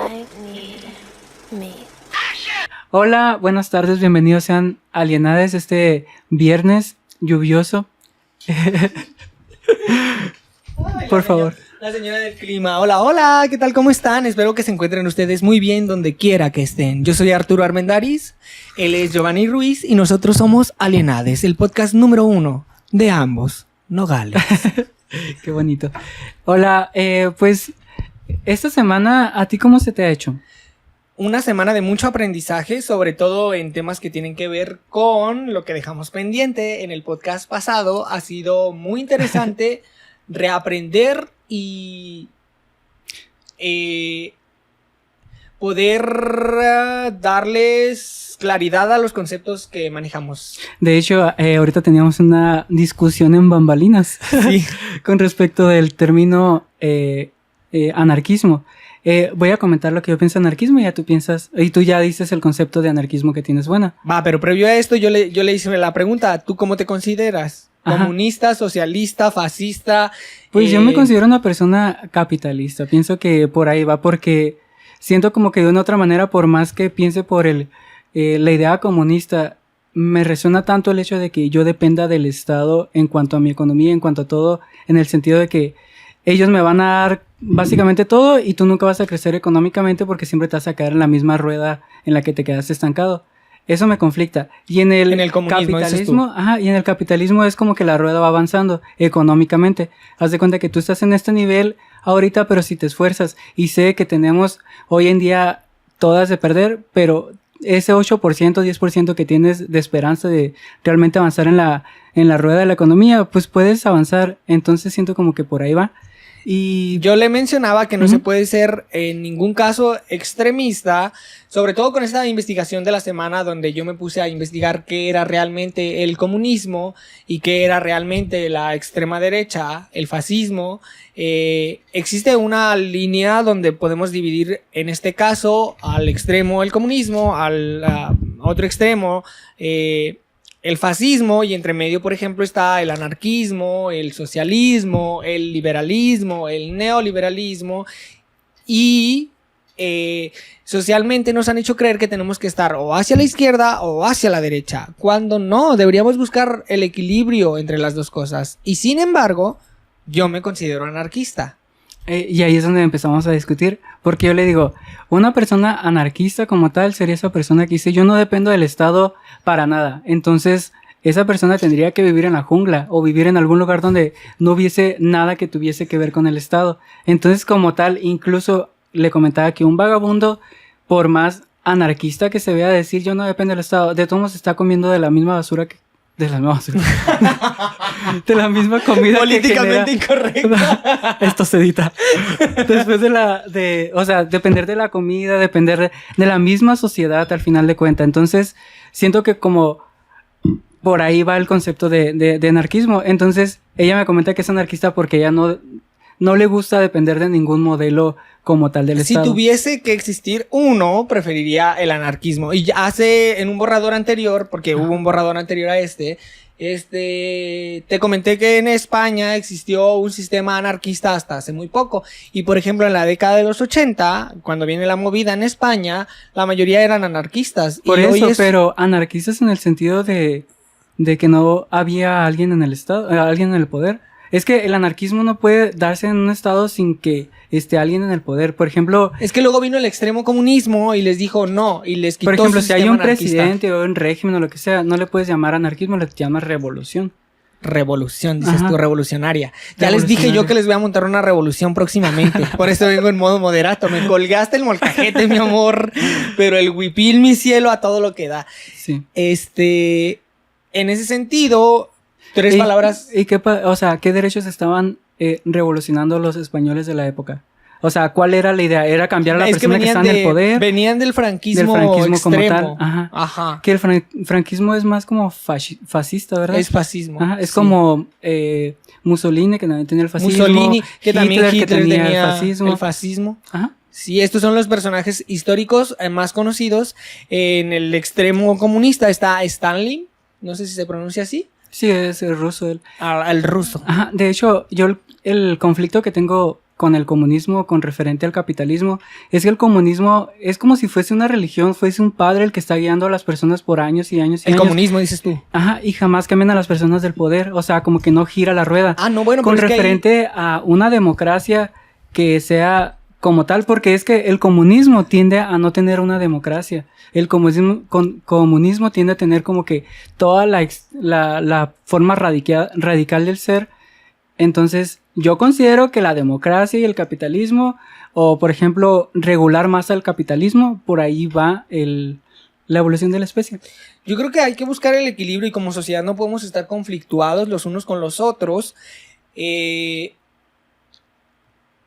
I need me. Hola, buenas tardes, bienvenidos sean Alienades este viernes lluvioso. Por favor. La señora del clima. Hola, hola, ¿qué tal? ¿Cómo están? Espero que se encuentren ustedes muy bien donde quiera que estén. Yo soy Arturo Armendáriz, él es Giovanni Ruiz y nosotros somos Alienades, el podcast número 1 de ambos nogales. Qué bonito. Hola, pues esta semana, ¿a ti cómo se te ha hecho? Una semana de mucho aprendizaje, sobre todo en temas que tienen que ver con lo que dejamos pendiente en el podcast pasado. Ha sido muy interesante reaprender y poder darles claridad a los conceptos que manejamos. De hecho, ahorita teníamos una discusión en bambalinas Sí. con respecto del término anarquismo. Voy a comentar lo que yo pienso de anarquismo y ya tú piensas, y tú ya dices el concepto de anarquismo que tienes buena. Va, pero previo a esto yo le hice la pregunta, ¿tú cómo te consideras? Ajá. ¿Comunista, socialista, fascista? Pues yo me considero una persona capitalista. Pienso que por ahí va porque siento como que de una otra manera, por más que piense por la idea comunista, me resuena tanto el hecho de que yo dependa del Estado en cuanto a mi economía, en cuanto a todo, en el sentido de que ellos me van a dar básicamente todo y tú nunca vas a crecer económicamente porque siempre te vas a quedar en la misma rueda en la que te quedaste estancado. Eso me conflicta. Y en el comunismo, capitalismo, y en el capitalismo es como que la rueda va avanzando económicamente. Haz de cuenta que tú estás en este nivel ahorita, pero si te esfuerzas. Y sé que tenemos hoy en día todas de perder, pero ese 8%, 10% que tienes de esperanza de realmente avanzar en la rueda de la economía, pues puedes avanzar. Entonces siento como que por ahí va. Y yo le mencionaba que no se puede ser en ningún caso extremista, sobre todo con esta investigación de la semana donde yo me puse a investigar qué era realmente el comunismo y qué era realmente la extrema derecha, el fascismo. Existe una línea donde podemos dividir en este caso al extremo el comunismo, al otro extremo el fascismo, y entre medio, por ejemplo, está el anarquismo, el socialismo, el liberalismo, el neoliberalismo, y socialmente nos han hecho creer que tenemos que estar o hacia la izquierda o hacia la derecha, cuando no, deberíamos buscar el equilibrio entre las dos cosas. Y sin embargo, yo me considero anarquista. Y ahí es donde empezamos a discutir, porque yo le digo, una persona anarquista como tal sería esa persona que dice, yo no dependo del Estado para nada. Entonces, esa persona tendría que vivir en la jungla o vivir en algún lugar donde no hubiese nada que tuviese que ver con el Estado. Entonces, como tal, incluso le comentaba que un vagabundo, por más anarquista que se vea, decir, yo no dependo del Estado, de todos modos está comiendo de la misma basura que... De la misma basura. De la misma comida políticamente incorrecta. Esto se edita. Después o sea, depender de la comida, depender de la misma sociedad al final de cuentas. Entonces, siento que como por ahí va el concepto de anarquismo. Entonces, ella me comenta que es anarquista porque ella no le gusta depender de ningún modelo como tal del Estado. Si tuviese que existir uno, preferiría el anarquismo. Y ya hace en un borrador anterior, porque hubo un borrador anterior a te comenté que en España existió un sistema anarquista hasta hace muy poco. Y por ejemplo, en la década de los 80, cuando viene la movida en España, la mayoría eran anarquistas. Por y eso, pero anarquistas en el sentido de que no había alguien en el Estado, alguien en el poder. Es que el anarquismo no puede darse en un estado sin que esté alguien en el poder. Por ejemplo... Es que luego vino el extremo comunismo y les dijo no, y les quitó. Por ejemplo, su si hay sistema un anarquista. presidente o un régimen o lo que sea, no le puedes llamar anarquismo, le llamas revolución. Revolución, dices Ajá. tú, revolucionaria. Ya les dije yo que les voy a montar una revolución próximamente. Por eso vengo en modo moderato. Me colgaste el molcajete, mi amor. Pero el huipil, mi cielo, a todo lo que da. Sí. En ese sentido... Tres palabras. ¿Y qué derechos estaban revolucionando los españoles de la época? O sea, ¿cuál era la idea? ¿Era cambiar a la persona que está en el poder? Venían del franquismo extremo. Como tal. Ajá. Que el franquismo es más como fascista, ¿verdad? Es fascismo. Ajá. Es como Mussolini, que también tenía el fascismo. Mussolini, que también Hitler tenía el fascismo. Ajá. Sí, estos son los personajes históricos más conocidos. En el extremo comunista está Stalin. No sé si se pronuncia así. Sí, es el ruso. El ruso. Ajá, de hecho, yo el conflicto que tengo con el comunismo, con referente al capitalismo, es que el comunismo es como si fuese una religión, fuese un padre el que está guiando a las personas por años y años y años. El comunismo, dices tú. Ajá, y jamás cambian a las personas del poder, o sea, como que no gira la rueda. Ah, no, bueno, con pero es que referente a una democracia que sea como tal, porque es que el comunismo tiende a no tener una democracia. El comunismo tiende a tener como que toda la forma radical del ser. Entonces, yo considero que la democracia y el capitalismo, o por ejemplo, regular más al capitalismo, por ahí va la evolución de la especie. Yo creo que hay que buscar el equilibrio y como sociedad no podemos estar conflictuados los unos con los otros.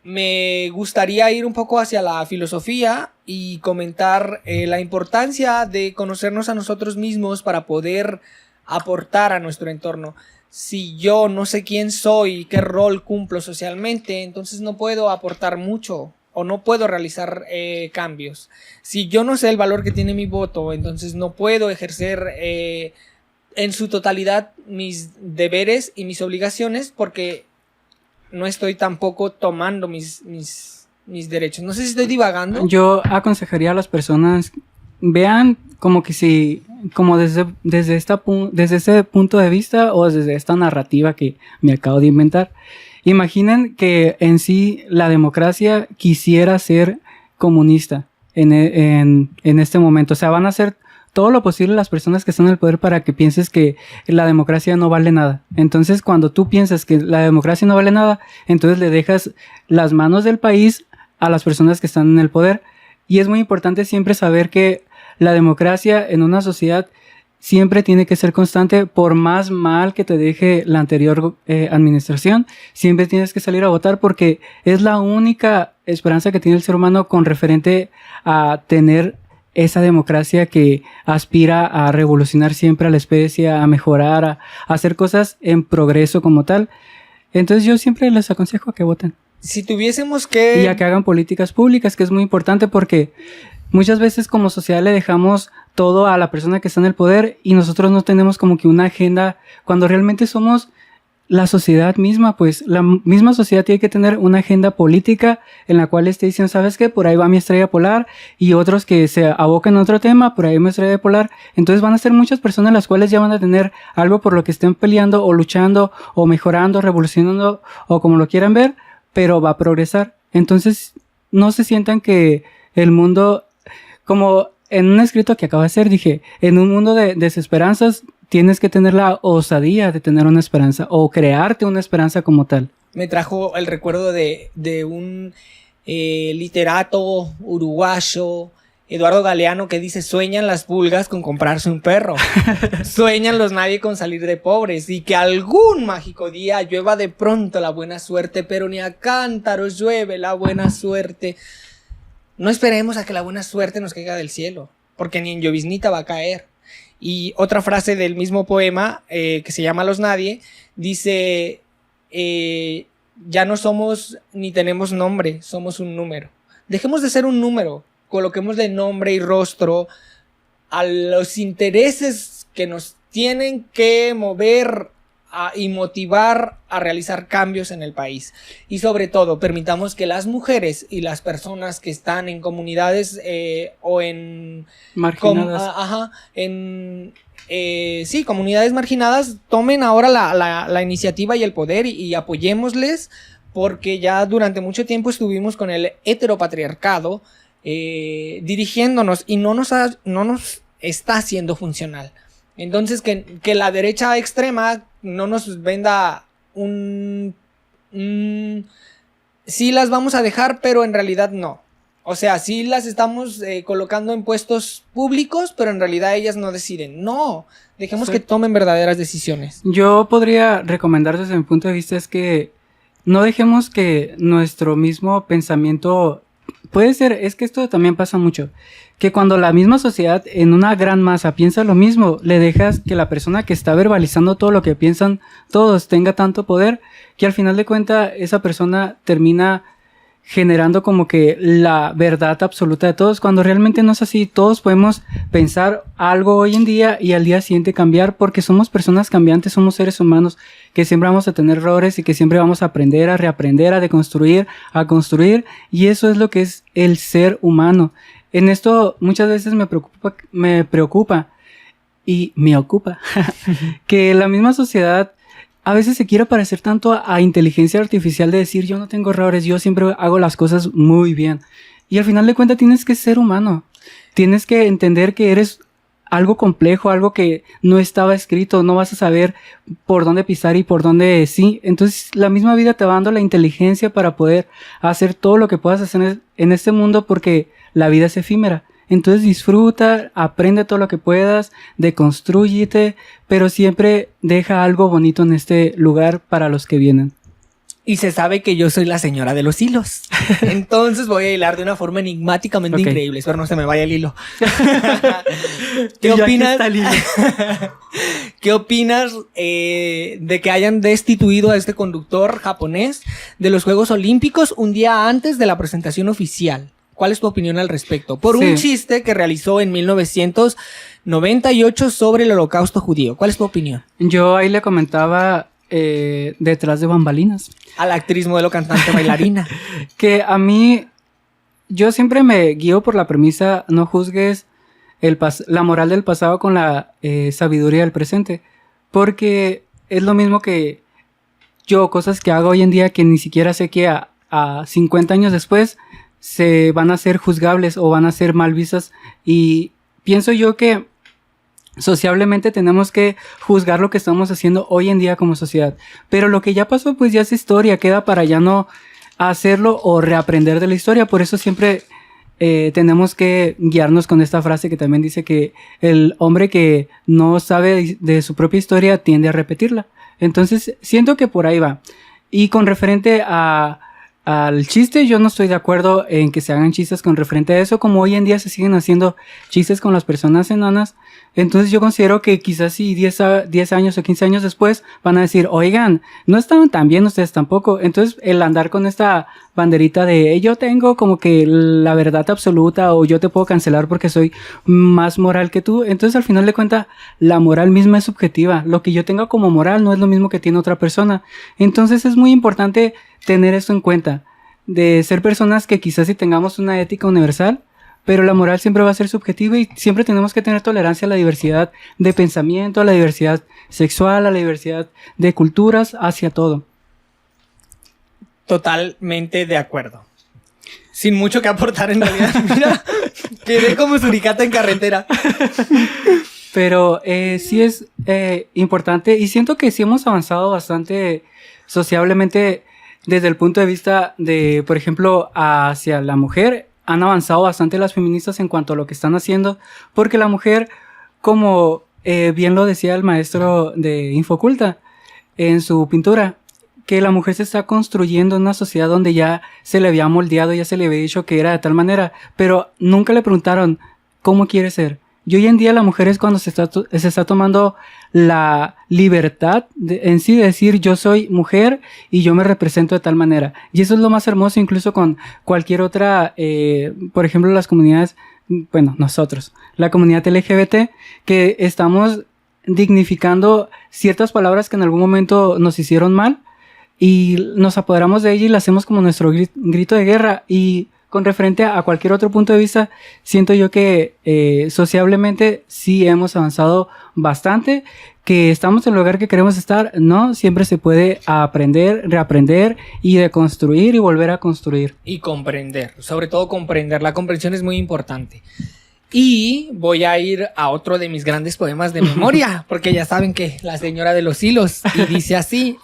Me gustaría ir un poco hacia la filosofía y comentar la importancia de conocernos a nosotros mismos para poder aportar a nuestro entorno. Si yo no sé quién soy y qué rol cumplo socialmente, entonces no puedo aportar mucho o no puedo realizar cambios. Si yo no sé el valor que tiene mi voto, entonces no puedo ejercer en su totalidad mis deberes y mis obligaciones porque no estoy tampoco tomando mis derechos. No sé si estoy divagando. Yo aconsejaría a las personas, vean como que si, como desde ese punto de vista o desde esta narrativa que me acabo de inventar. Imaginen que en sí la democracia quisiera ser comunista en este momento. O sea, van a hacer todo lo posible las personas que están en el poder para que pienses que la democracia no vale nada. Entonces, cuando tú piensas que la democracia no vale nada, entonces le dejas las manos del país a las personas que están en el poder. Y es muy importante siempre saber que la democracia en una sociedad siempre tiene que ser constante, por más mal que te deje la anterior administración, siempre tienes que salir a votar porque es la única esperanza que tiene el ser humano con referente a tener esa democracia que aspira a revolucionar siempre a la especie, a mejorar, a hacer cosas en progreso como tal. Entonces yo siempre les aconsejo a que voten. Si tuviésemos que... Y a que hagan políticas públicas, que es muy importante porque muchas veces como sociedad le dejamos todo a la persona que está en el poder y nosotros no tenemos como que una agenda cuando realmente somos la sociedad misma. Pues la misma sociedad tiene que tener una agenda política en la cual esté diciendo, ¿sabes qué? Por ahí va mi estrella polar, y otros que se abocan a otro tema, por ahí va mi estrella polar. Entonces van a ser muchas personas las cuales ya van a tener algo por lo que estén peleando o luchando o mejorando, revolucionando o como lo quieran ver, pero va a progresar. Entonces no se sientan que el mundo, como en un escrito que acabo de hacer, dije, en un mundo de desesperanzas tienes que tener la osadía de tener una esperanza o crearte una esperanza como tal. Me trajo el recuerdo de un literato uruguayo, Eduardo Galeano, que dice: sueñan las pulgas con comprarse un perro, sueñan los nadie con salir de pobres, y que algún mágico día llueva de pronto la buena suerte, pero ni a cántaros llueve la buena suerte. No esperemos a que la buena suerte nos caiga del cielo, porque ni en lloviznita va a caer. Y otra frase del mismo poema, que se llama Los Nadie, dice: ya no somos ni tenemos nombre, somos un número. Dejemos de ser un número, coloquémosle nombre y rostro a los intereses que nos tienen que mover y motivar a realizar cambios en el país. Y sobre todo, permitamos que las mujeres y las personas que están en comunidades o en... marginadas. Comunidades marginadas, tomen ahora la iniciativa y el poder y apoyémosles, porque ya durante mucho tiempo estuvimos con el heteropatriarcado dirigiéndonos y no nos está haciendo funcional. Entonces que la derecha extrema no nos venda sí las vamos a dejar, pero en realidad no. O sea, sí las estamos colocando en puestos públicos, pero en realidad ellas no deciden. No, dejemos que tomen verdaderas decisiones. Yo podría recomendar desde mi punto de vista es que no dejemos que nuestro mismo pensamiento... Puede ser, es que esto también pasa mucho, que cuando la misma sociedad en una gran masa piensa lo mismo, le dejas que la persona que está verbalizando todo lo que piensan todos tenga tanto poder, que al final de cuentas esa persona termina generando como que la verdad absoluta de todos, cuando realmente no es así. Todos podemos pensar algo hoy en día y al día siguiente cambiar, porque somos personas cambiantes, somos seres humanos que siempre vamos a tener errores y que siempre vamos a aprender, a reaprender, a deconstruir, a construir, y eso es lo que es el ser humano. En esto muchas veces me preocupa y me ocupa que la misma sociedad a veces se quiere parecer tanto a inteligencia artificial, de decir yo no tengo errores, yo siempre hago las cosas muy bien. Y al final de cuentas tienes que ser humano. Tienes que entender que eres algo complejo, algo que no estaba escrito, no vas a saber por dónde pisar y por dónde sí. Entonces la misma vida te va dando la inteligencia para poder hacer todo lo que puedas hacer en este mundo, porque la vida es efímera. Entonces disfruta, aprende todo lo que puedas, deconstrúyete, pero siempre deja algo bonito en este lugar para los que vienen. Y se sabe que yo soy la señora de los hilos. Entonces voy a hilar de una forma enigmáticamente increíble. Espero no se me vaya el hilo. ¿Qué opinas? ¿Qué opinas de que hayan destituido a este conductor japonés de los Juegos Olímpicos un día antes de la presentación oficial? ¿Cuál es tu opinión al respecto? Por un chiste que realizó en 1998 sobre el Holocausto judío. ¿Cuál es tu opinión? Yo ahí le comentaba detrás de bambalinas a la actriz, modelo, cantante, bailarina, que a mí, yo siempre me guío por la premisa: no juzgues la moral del pasado con la sabiduría del presente, porque es lo mismo que yo, cosas que hago hoy en día que ni siquiera sé que a 50 años después se van a ser juzgables o van a ser mal vistas. Y pienso yo que sociablemente tenemos que juzgar lo que estamos haciendo hoy en día como sociedad, pero lo que ya pasó pues ya es historia, queda para ya no hacerlo o reaprender de la historia. Por eso siempre tenemos que guiarnos con esta frase que también dice que el hombre que no sabe de su propia historia tiende a repetirla. Entonces siento que por ahí va. Y con referente al chiste, yo no estoy de acuerdo en que se hagan chistes con referente a eso, como hoy en día se siguen haciendo chistes con las personas enanas. Entonces yo considero que quizás si 10 años o 15 años después van a decir, oigan, no estaban tan bien ustedes tampoco. Entonces el andar con esta banderita de yo tengo como que la verdad absoluta, o yo te puedo cancelar porque soy más moral que tú. Entonces al final de cuentas la moral misma es subjetiva. Lo que yo tenga como moral no es lo mismo que tiene otra persona. Entonces es muy importante tener esto en cuenta, de ser personas que quizás sí tengamos una ética universal, pero la moral siempre va a ser subjetiva, y siempre tenemos que tener tolerancia a la diversidad de pensamiento, a la diversidad sexual, a la diversidad de culturas, hacia todo. Totalmente de acuerdo. Sin mucho que aportar en realidad. Mira, quedé como suricata en carretera. Pero sí es importante, y siento que sí hemos avanzado bastante sociablemente desde el punto de vista de, por ejemplo, hacia la mujer. Han avanzado bastante las feministas en cuanto a lo que están haciendo, porque la mujer, como bien lo decía el maestro de Infoculta en su pintura, que la mujer se está construyendo en una sociedad donde ya se le había moldeado, ya se le había dicho que era de tal manera, pero nunca le preguntaron cómo quiere ser. Y hoy en día la mujer es cuando se está tomando la libertad en sí de decir yo soy mujer y yo me represento de tal manera. Y eso es lo más hermoso, incluso con cualquier otra, por ejemplo las comunidades, bueno, nosotros, la comunidad LGBT, que estamos dignificando ciertas palabras que en algún momento nos hicieron mal, y nos apoderamos de ella y la hacemos como nuestro grito de guerra. Y con referente a cualquier otro punto de vista, siento yo que sociablemente sí hemos avanzado bastante, que estamos en el lugar que queremos estar. No, siempre se puede aprender, reaprender y deconstruir y volver a construir. Y comprender, sobre todo comprender. La comprensión es muy importante. Y voy a ir a otro de mis grandes poemas de memoria, porque ya saben que la señora de los hilos, y dice así: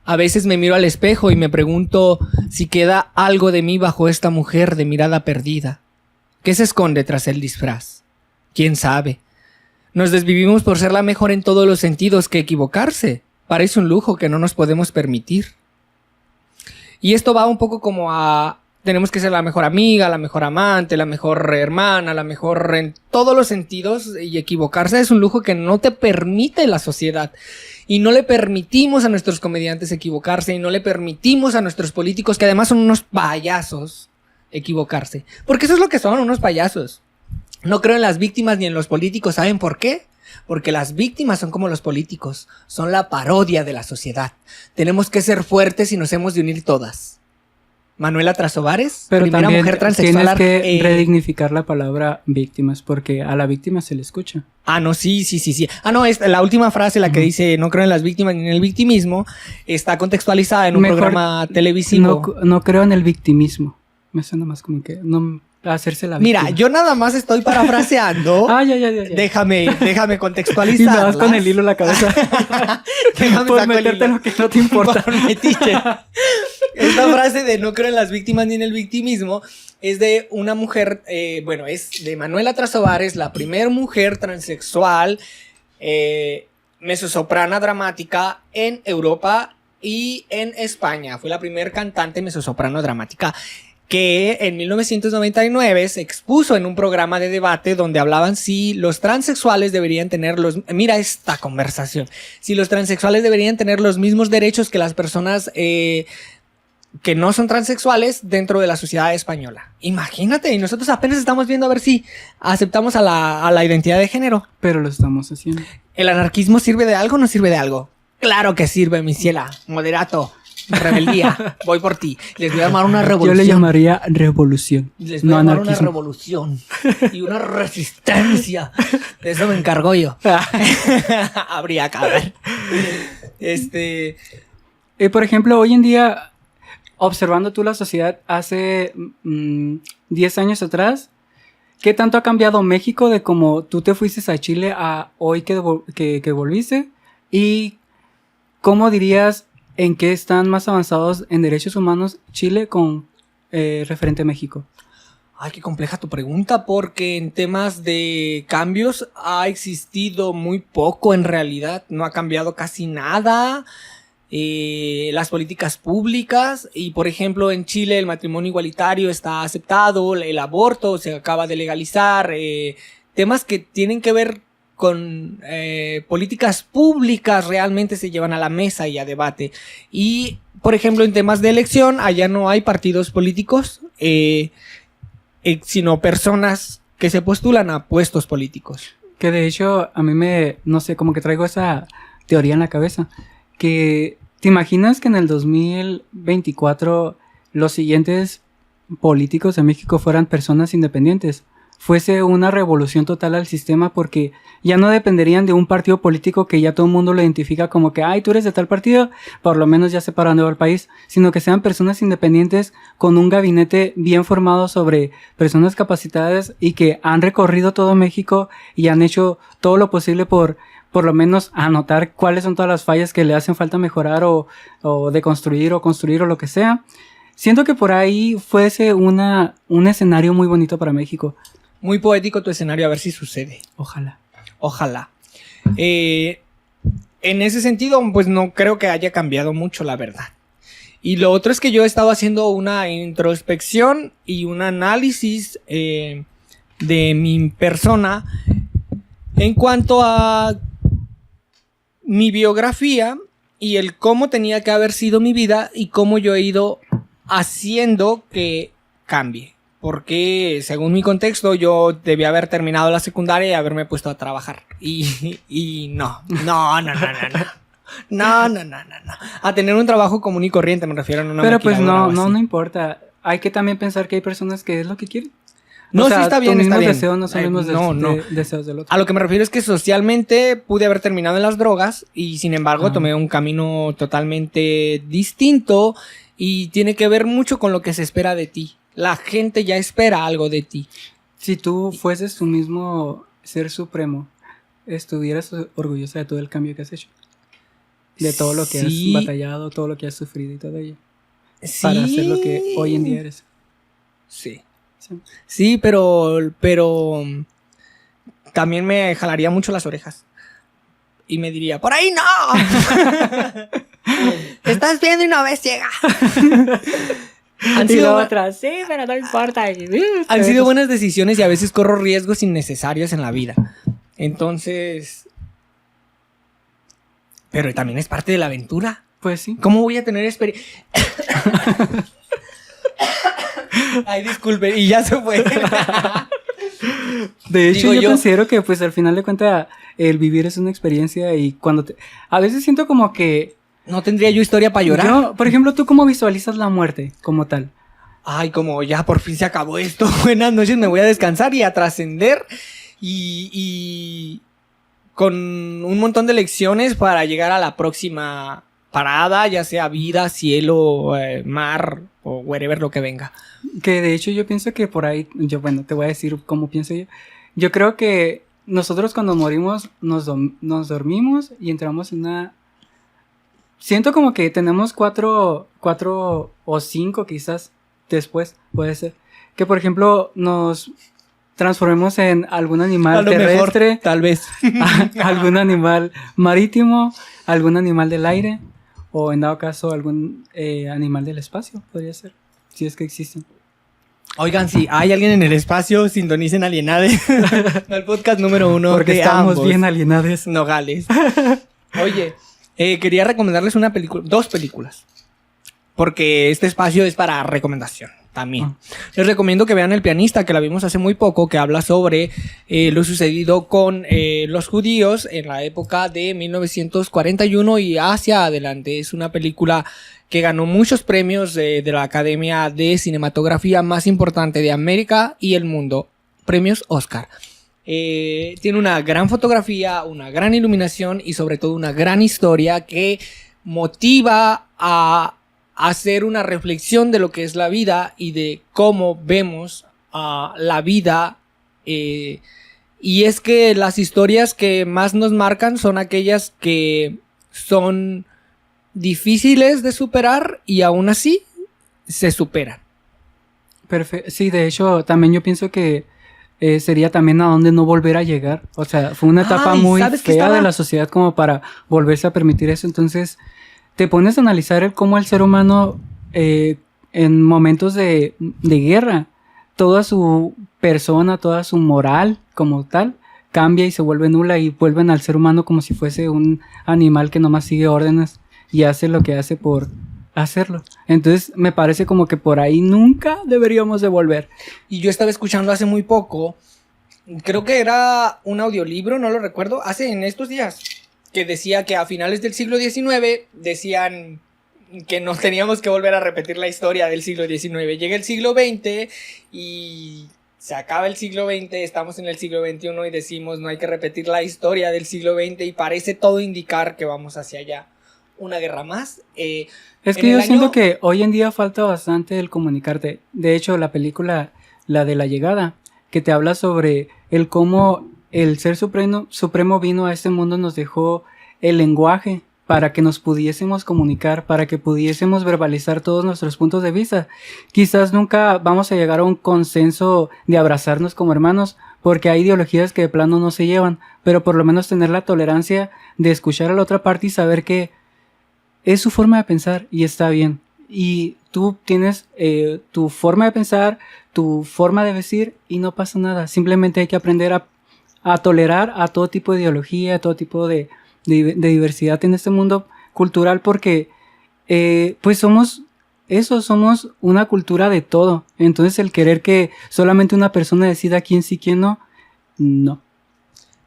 a veces me miro al espejo y me pregunto si queda algo de mí bajo esta mujer de mirada perdida. ¿Qué se esconde tras el disfraz? ¿Quién sabe? Nos desvivimos por ser la mejor en todos los sentidos, que equivocarse parece un lujo que no nos podemos permitir. Y esto va un poco como a tenemos que ser la mejor amiga, la mejor amante, la mejor hermana, la mejor en todos los sentidos, y equivocarse es un lujo que no te permite la sociedad. Y no le permitimos a nuestros comediantes equivocarse, y no le permitimos a nuestros políticos, que además son unos payasos, equivocarse. Porque eso es lo que son, unos payasos. No creo en las víctimas ni en los políticos. ¿Saben por qué? Porque las víctimas son como los políticos, son la parodia de la sociedad. Tenemos que ser fuertes y nos hemos de unir todas. Manuela Trasovares, Pero primera también mujer transexual. tienes que redignificar la palabra víctimas, porque a la víctima se le escucha. Ah, no, sí. Ah, no, la última frase, la que dice no creo en las víctimas ni en el victimismo, está contextualizada en un programa televisivo. No creo en el victimismo. Me suena más como que no hacerse la víctima. Mira, yo nada más estoy parafraseando. Ya. Déjame contextualizar. Y me vas con el hilo en la cabeza. Déjame por saco el meterte hilo. lo que no te importa. Por metiche. Esta frase de no creo en las víctimas ni en el victimismo es de una mujer, es de Manuela Trasovares, la primera mujer transexual mezzosoprana dramática en Europa y en España. Fue la primera cantante mezzosoprano dramática que en 1999 se expuso en un programa de debate donde hablaban si los transexuales deberían tener mira esta conversación, si los transexuales deberían tener los mismos derechos que las personas que no son transexuales dentro de la sociedad española. Imagínate, y nosotros apenas estamos viendo a ver si aceptamos a la identidad de género. Pero lo estamos haciendo. ¿El anarquismo sirve de algo o no sirve de algo? Claro que sirve, mi ciela. Moderato. Rebeldía. Voy por ti. Les voy a llamar una revolución. Yo le llamaría revolución. Les voy a llamar una revolución. Y una resistencia. De eso me encargo yo. Habría que ver. Por ejemplo, hoy en día, observando tú la sociedad hace 10 años atrás, ¿qué tanto ha cambiado México de cómo tú te fuiste a Chile a hoy que volviste? ¿Y cómo dirías en qué están más avanzados en derechos humanos Chile con referente a México? Ay, qué compleja tu pregunta, porque en temas de cambios ha existido muy poco en realidad. No ha cambiado casi nada. Las políticas públicas, y por ejemplo en Chile el matrimonio igualitario está aceptado, el aborto se acaba de legalizar, temas que tienen que ver con políticas públicas realmente se llevan a la mesa y a debate. Y por ejemplo en temas de elección allá no hay partidos políticos, sino personas que se postulan a puestos políticos. Que de hecho a mí no sé, como que traigo esa teoría en la cabeza, que ¿te imaginas que en el 2024 los siguientes políticos de México fueran personas independientes? Fuese una revolución total al sistema, porque ya no dependerían de un partido político que ya todo el mundo lo identifica como que, ay, tú eres de tal partido, por lo menos ya sé para dónde va el país, sino que sean personas independientes con un gabinete bien formado sobre personas capacitadas y que han recorrido todo México y han hecho todo lo posible por lo menos anotar cuáles son todas las fallas que le hacen falta mejorar o deconstruir o construir o lo que sea. Siento que por ahí fuese un escenario muy bonito para México. Muy poético tu escenario, a ver si sucede. Ojalá. En ese sentido, pues no creo que haya cambiado mucho, la verdad. Y lo otro es que yo he estado haciendo una introspección y un análisis de mi persona en cuanto a mi biografía y el cómo tenía que haber sido mi vida y cómo yo he ido haciendo que cambie. Porque según mi contexto yo debía haber terminado la secundaria y haberme puesto a trabajar. Y no. A tener un trabajo común y corriente, me refiero a una Pero pues maquiladora no importa. Hay que también pensar que hay personas que es lo que quieren. No, sí está bien, está bien. Deseos no son los mismos deseos del otro. A lo que me refiero es que socialmente pude haber terminado en las drogas y sin embargo tomé un camino totalmente distinto y tiene que ver mucho con lo que se espera de ti. La gente ya espera algo de ti. Si tú fueses tu mismo ser supremo, ¿estuvieras orgullosa de todo el cambio que has hecho? De todo lo que has batallado, todo lo que has sufrido y todo ello. Para ser lo que hoy en día eres. Sí, pero también me jalaría mucho las orejas. Y me diría, ¡por ahí no! Estás viendo y no ves ciega. Han Y la sido, otra, sí, pero no importa. han sido buenas decisiones y a veces corro riesgos innecesarios en la vida. Entonces... Pero también es parte de la aventura. Pues sí. ¿Cómo voy a tener experiencia? Ay, disculpe, y ya se fue. De hecho, Digo yo yo. considero que, pues, al final de cuentas, el vivir es una experiencia y cuando a veces siento como que... No tendría yo historia para llorar. Yo, por ejemplo, ¿tú cómo visualizas la muerte como tal? Ay, como ya por fin se acabó esto. Buenas noches, me voy a descansar y a trascender. Y con un montón de lecciones para llegar a la próxima parada, ya sea vida, cielo, mar o wherever lo que venga. Que de hecho yo pienso que por ahí, bueno, te voy a decir cómo pienso yo. Yo creo que nosotros cuando morimos nos dormimos y entramos en una... Siento como que tenemos cuatro o cinco quizás después, puede ser. Que por ejemplo nos transformemos en algún animal terrestre, Mejor, tal vez. algún animal marítimo, algún animal del aire o en dado caso algún animal del espacio, podría ser, si es que existen. Oigan, si hay alguien en el espacio, sintonicen Alienades. El podcast número 1 Porque de estamos ambos bien alienados. Nogales. Oye, quería recomendarles dos películas. Porque este espacio es para recomendación también. Les recomiendo que vean El pianista, que la vimos hace muy poco, que habla sobre lo sucedido con los judíos en la época de 1941 y hacia adelante. Es una película que ganó muchos premios de la Academia de Cinematografía más importante de América y el mundo. Premios Oscar. Tiene una gran fotografía, una gran iluminación y sobre todo una gran historia que motiva a hacer una reflexión de lo que es la vida y de cómo vemos la vida. Y es que las historias que más nos marcan son aquellas que son difíciles de superar y aún así se superan. Sí, de hecho, también yo pienso que sería también a donde no volver a llegar. O sea, fue una etapa muy fea de la sociedad como para volverse a permitir eso. Entonces, te pones a analizar cómo el ser humano en momentos de guerra, toda su persona, toda su moral como tal, cambia y se vuelve nula y vuelven al ser humano como si fuese un animal que nomás sigue órdenes y hace lo que hace por hacerlo. Entonces me parece como que por ahí nunca deberíamos de volver. Y yo estaba escuchando hace muy poco, creo que era un audiolibro, no lo recuerdo, en estos días, que decía que a finales del siglo XIX decían que no teníamos que volver a repetir la historia del siglo XIX. Llega el siglo XX y se acaba el siglo XX, estamos en el siglo XXI y decimos no hay que repetir la historia del siglo XX y parece todo indicar que vamos hacia allá. Una guerra más. Es que yo siento que hoy en día falta bastante el comunicarte. De hecho, la película, la de La Llegada, que te habla sobre el cómo el Ser Supremo vino a este mundo, nos dejó el lenguaje para que nos pudiésemos comunicar, para que pudiésemos verbalizar todos nuestros puntos de vista. Quizás nunca vamos a llegar a un consenso de abrazarnos como hermanos, porque hay ideologías que de plano no se llevan, pero por lo menos tener la tolerancia de escuchar a la otra parte y saber que es su forma de pensar y está bien. Y tú tienes tu forma de pensar, tu forma de vestir y no pasa nada. Simplemente hay que aprender a tolerar a todo tipo de ideología, a todo tipo de diversidad en este mundo cultural porque pues somos una cultura de todo. Entonces el querer que solamente una persona decida quién sí, quién no, no.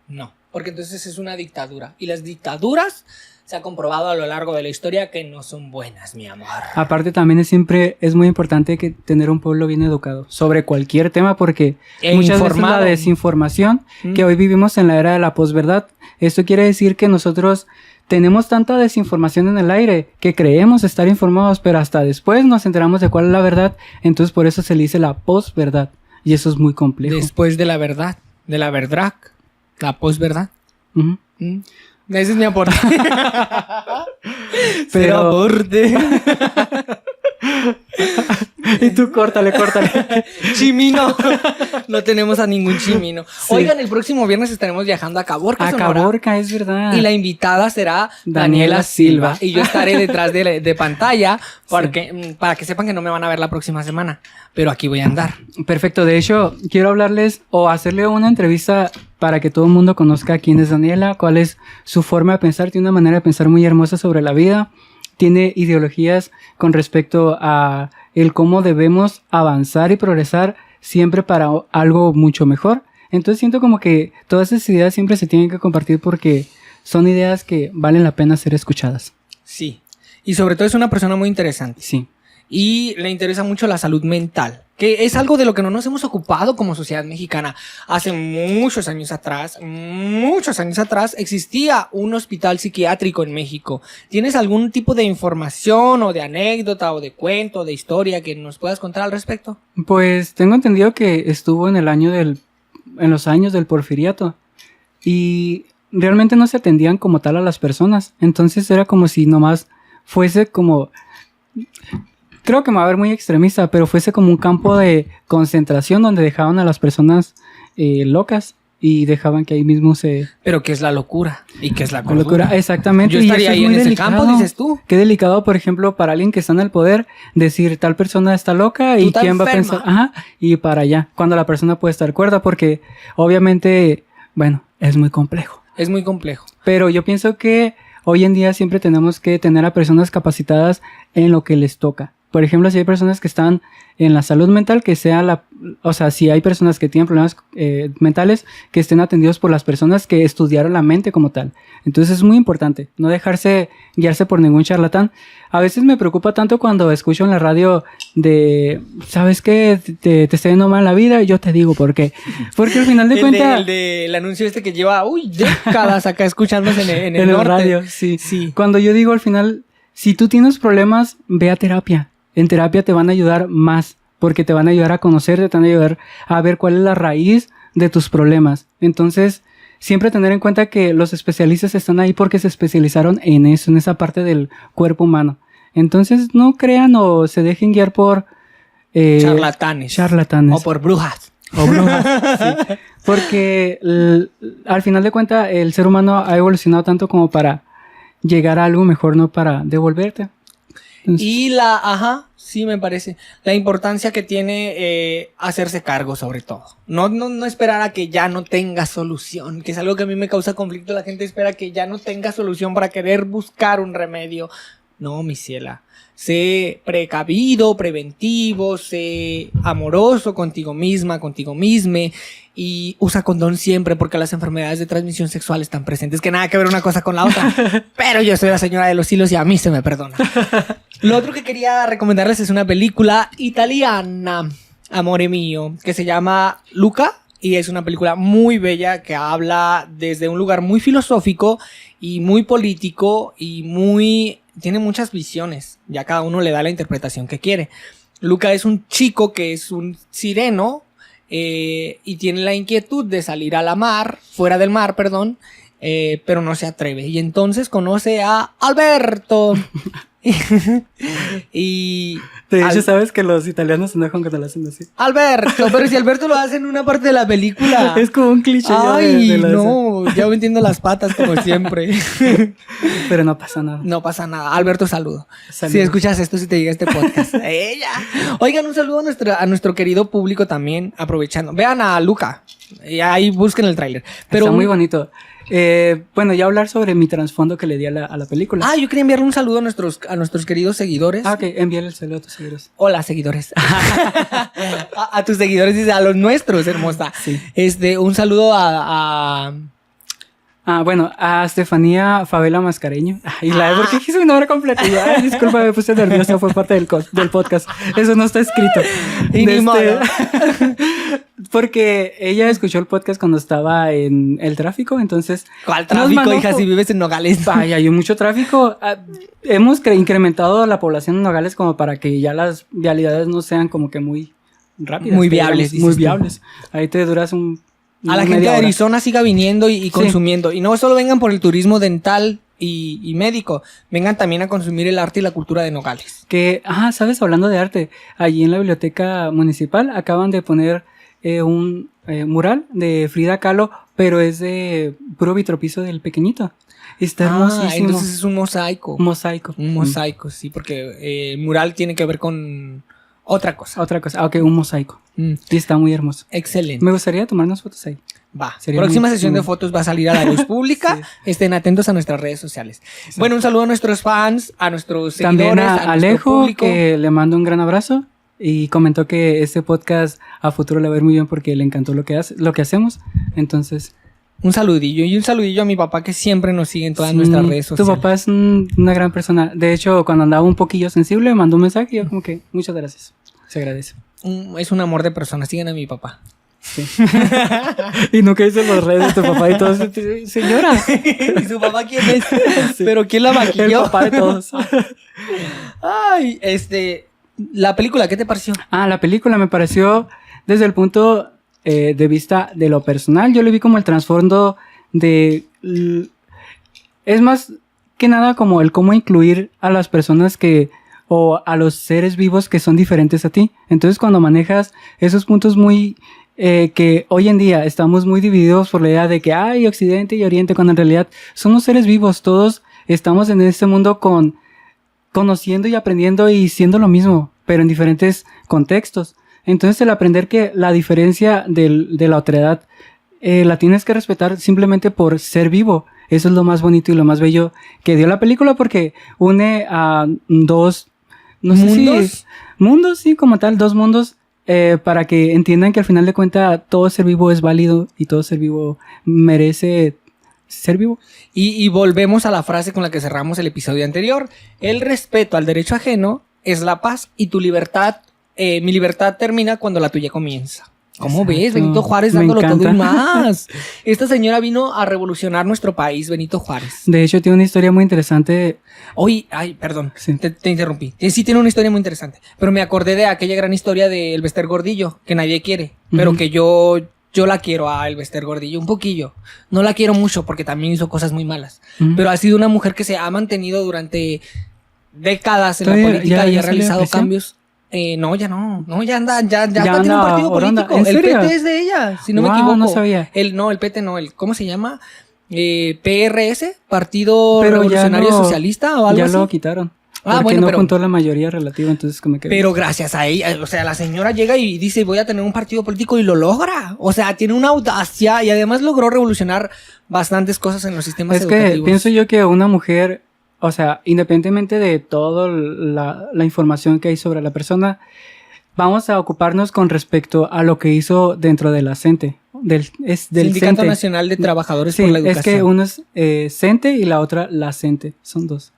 No, porque entonces es una dictadura. Y las dictaduras se ha comprobado a lo largo de la historia que no son buenas, mi amor. Aparte también es muy importante que tener un pueblo bien educado sobre cualquier tema porque muchas veces la desinformación que hoy vivimos en la era de la posverdad, esto quiere decir que nosotros tenemos tanta desinformación en el aire que creemos estar informados, pero hasta después nos enteramos de cuál es la verdad, entonces por eso se le dice la posverdad y eso es muy complejo. Después de la verdad, de la verdad, la posverdad. Ese es mi aporte. Pero aporte. Y tú córtale. Chimino. No tenemos a ningún chimino. Sí. Oigan, el próximo viernes estaremos viajando a Caborca, A Sonora. Caborca, es verdad. Y la invitada será Daniela Silva. Y yo estaré detrás de pantalla para que sepan que no me van a ver la próxima semana. Pero aquí voy a andar. Perfecto, de hecho, quiero hablarles o hacerle una entrevista para que todo el mundo conozca quién es Daniela, cuál es su forma de pensar. Tiene una manera de pensar muy hermosa sobre la vida. Tiene ideologías con respecto a el cómo debemos avanzar y progresar siempre para algo mucho mejor. Entonces siento como que todas esas ideas siempre se tienen que compartir porque son ideas que valen la pena ser escuchadas. Sí. Y sobre todo es una persona muy interesante. Sí. Y le interesa mucho la salud mental, que es algo de lo que no nos hemos ocupado como sociedad mexicana. Hace muchos años atrás, existía un hospital psiquiátrico en México. ¿Tienes algún tipo de información o de anécdota o de cuento, de historia que nos puedas contar al respecto? Pues tengo entendido que estuvo en los años del Porfiriato y realmente no se atendían como tal a las personas. Entonces era como si nomás fuese como... Creo que me va a ver muy extremista, pero fuese como un campo de concentración donde dejaban a las personas locas y dejaban que ahí mismo se... Pero ¿qué es la locura? ¿Y qué es la La cordura? locura, exactamente. Yo y estaría eso es ahí en muy ese delicado. campo, dices tú. Qué delicado, por ejemplo, para alguien que está en el poder, decir tal persona está loca y Tú quién va a enferma. pensar, ajá, y para allá, cuando la persona puede estar cuerda, porque obviamente, bueno, es muy complejo. Es muy complejo. Pero yo pienso que hoy en día siempre tenemos que tener a personas capacitadas en lo que les toca. Por ejemplo, si hay personas que están en la salud mental, que sea o sea, si hay personas que tienen problemas mentales, que estén atendidos por las personas que estudiaron la mente como tal. Entonces es muy importante no dejarse guiarse por ningún charlatán. A veces me preocupa tanto cuando escucho en la radio de, ¿sabes qué? Te está yendo mal la vida y yo te digo por qué. Porque al final de cuentas... El anuncio este que lleva, décadas acá escuchándose en el norte. radio, sí. Sí. Cuando yo digo al final, si tú tienes problemas, ve a terapia. En terapia te van a ayudar más, porque te van a ayudar a conocerte, te van a ayudar a ver cuál es la raíz de tus problemas. Entonces, siempre tener en cuenta que los especialistas están ahí porque se especializaron en eso, en esa parte del cuerpo humano. Entonces, no crean o se dejen guiar por... Charlatanes. O por brujas. O brujas, sí. Porque al final de cuentas, el ser humano ha evolucionado tanto como para llegar a algo mejor, no para devolverte. Y sí me parece, la importancia que tiene hacerse cargo sobre todo. No esperar a que ya no tenga solución, que es algo que a mí me causa conflicto. La gente espera que ya no tenga solución para querer buscar un remedio. No, mi ciela. Sé precavido, preventivo, sé amoroso contigo misma, contigo mismo. Y usa condón siempre porque las enfermedades de transmisión sexual están presentes. Que nada que ver una cosa con la otra. Pero yo soy la señora de los hilos y a mí se me perdona. Lo otro que quería recomendarles es una película italiana, amore mío, que se llama Luca. Y es una película muy bella que habla desde un lugar muy filosófico y muy político y tiene muchas visiones. Ya cada uno le da la interpretación que quiere. Luca es un chico que es un sireno y tiene la inquietud de salir a la mar, fuera del mar, perdón, pero no se atreve. Y entonces conoce a Alberto. Y de hecho, sabes que los italianos se enojan cuando lo hacen así. Alberto, pero si Alberto lo hace en una parte de la película. Es como un cliché. Ay, no, ya metiendo las patas como siempre. Pero no pasa nada. No pasa nada. Alberto, saludo. Saludo. Si escuchas esto, si te llega este podcast. Ella. Oigan, un saludo a nuestro querido público también, aprovechando. Vean a Luca. Y ahí busquen el tráiler. Está muy bonito. Bueno, ya hablar sobre mi trasfondo que le di a la película. Yo quería enviarle un saludo a nuestros queridos seguidores. Ok, envíale el saludo a tus seguidores. Hola, seguidores. a tus seguidores, dice, a los nuestros, hermosa. Sí. Un saludo a bueno, a Estefanía Favela Mascareño. Y ¿por qué quise mi nombre completo? Y yo, disculpa, me puse nerviosa, fue parte del podcast. Eso no está escrito. Y ni modo. Porque ella escuchó el podcast cuando estaba en el tráfico, entonces... ¿Cuál tráfico, hija, si vives en Nogales? Vaya, hay mucho tráfico. Hemos incrementado la población en Nogales como para que ya las vialidades no sean como que muy rápidas. Muy viables. Muy viables. Ahí te duras a la gente de Arizona siga viniendo y consumiendo. Y no solo vengan por el turismo dental, y médico, vengan también a consumir el arte y la cultura de Nogales. Que, ¿sabes? Hablando de arte, allí en la biblioteca municipal acaban de poner un mural de Frida Kahlo, pero es de puro vitropiso del pequeñito. Está hermosísimo. Entonces es un mosaico. Un mosaico. Un mosaico, sí, porque el mural tiene que ver con otra cosa. Otra cosa. Ok, un mosaico. Y está muy hermoso. Excelente. Me gustaría tomarnos fotos ahí. Va. Sería Próxima muy- sesión de fotos va a salir a la luz pública. Sí. Estén atentos a nuestras redes sociales. Bueno, un saludo a nuestros fans, a nuestros seguidores, También a nuestro Alejo, público. que le mando un gran abrazo. Y comentó que este podcast a futuro le va a ir muy bien porque le encantó lo que hacemos. Entonces, Un saludillo y un saludillo a mi papá que siempre nos sigue en todas sí, nuestras redes sociales. Tu papá es una gran persona. De hecho, cuando andaba un poquillo sensible, me mandó un mensaje y yo como que muchas gracias. Se agradece. Es un amor de persona. Sigan a mi papá. Sí. Y nunca hice los redes de tu papá y todo. Señora. ¿Y su papá quién es? ¿Pero quién la El maquilló? papá de todos. Ay, la película, ¿qué te pareció? La película me pareció desde el punto de vista de lo personal. Yo le vi como el trasfondo es más que nada como el cómo incluir a las personas o a los seres vivos que son diferentes a ti. Entonces cuando manejas esos puntos muy que hoy en día estamos muy divididos por la idea de que hay Occidente y Oriente, cuando en realidad somos seres vivos, todos estamos en este mundo conociendo y aprendiendo y siendo lo mismo, pero en diferentes contextos. Entonces el aprender que la diferencia de la otredad la tienes que respetar simplemente por ser vivo. Eso es lo más bonito y lo más bello que dio la película, porque une a dos mundos, sí, como tal, dos mundos, para que entiendan que al final de cuentas todo ser vivo es válido y todo ser vivo merece ser vivo. Y volvemos a la frase con la que cerramos el episodio anterior. El respeto al derecho ajeno es la paz y tu libertad, mi libertad termina cuando la tuya comienza. ¿Cómo Exacto. ves? Benito Juárez Me dándolo todo y encanta. más. Esta señora vino a revolucionar nuestro país, Benito Juárez. De hecho, tiene una historia muy interesante. Oye, perdón, Sí. te interrumpí. Sí, tiene una historia muy interesante. Pero me acordé de aquella gran historia de Elvester Gordillo, que nadie quiere, pero Ujú. que yo la quiero a Elvester Gordillo un poquillo. No la quiero mucho porque también hizo cosas muy malas. Ujú. Pero ha sido una mujer que se ha mantenido durante décadas en la Todavía- política ya y ha salió de realizado prisión. cambios. No, ya no, ya anda, ya Ya está, tiene un anda partido orando. político. ¿En El serio? PT es de ella, si no me Wow, equivoco. no sabía. El PT no, ¿cómo se llama? PRS, Partido Pero ya Revolucionario lo- Socialista o algo Ya así. lo quitaron. Ah, Porque bueno, no pero- juntó la mayoría relativa, entonces como que... Pero gracias a ella, o sea, la señora llega y dice, voy a tener un partido político y lo logra. O sea, tiene una audacia y además logró revolucionar bastantes cosas en los sistemas Es que educativos. pienso yo que una mujer, o sea, independientemente de toda la información que hay sobre la persona, vamos a ocuparnos con respecto a lo que hizo dentro de la CENTE, del Sindicato CENTE. Nacional de Trabajadores Sí, por la es Educación. que uno es CENTE y la otra la CENTE, son dos.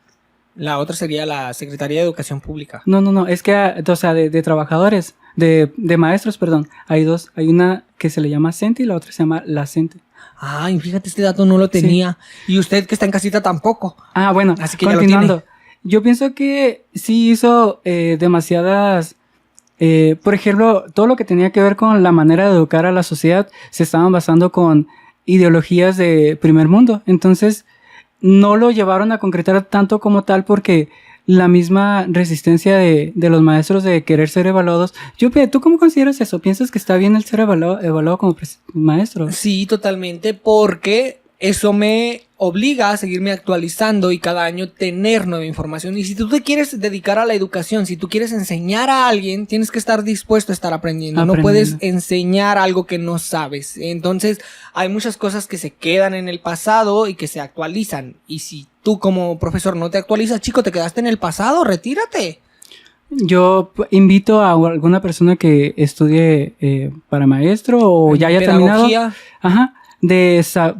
La otra sería la Secretaría de Educación Pública. No, es que, o sea, de trabajadores, de maestros, perdón, hay dos, hay una que se le llama CENTE y la otra se llama la CENTE. Ay, fíjate, este dato no lo tenía. Y usted que está en casita tampoco. Bueno, Así que ya lo continuando. Yo pienso que sí hizo demasiadas... por ejemplo, todo lo que tenía que ver con la manera de educar a la sociedad se estaban basando con ideologías de primer mundo. Entonces, no lo llevaron a concretar tanto como tal porque la misma resistencia de los maestros de querer ser evaluados. ¿Tú cómo consideras eso? ¿Piensas que está bien el ser evaluado como maestro? Sí, totalmente, porque eso me obliga a seguirme actualizando y cada año tener nueva información. Y si tú te quieres dedicar a la educación, si tú quieres enseñar a alguien, tienes que estar dispuesto a estar aprendiendo. No puedes enseñar algo que no sabes. Entonces, hay muchas cosas que se quedan en el pasado y que se actualizan. Y si tú como profesor no te actualizas, chico, te quedaste en el pasado, retírate. Yo invito a alguna persona que estudie para maestro o ya haya terminado. Pedagogía. Ajá.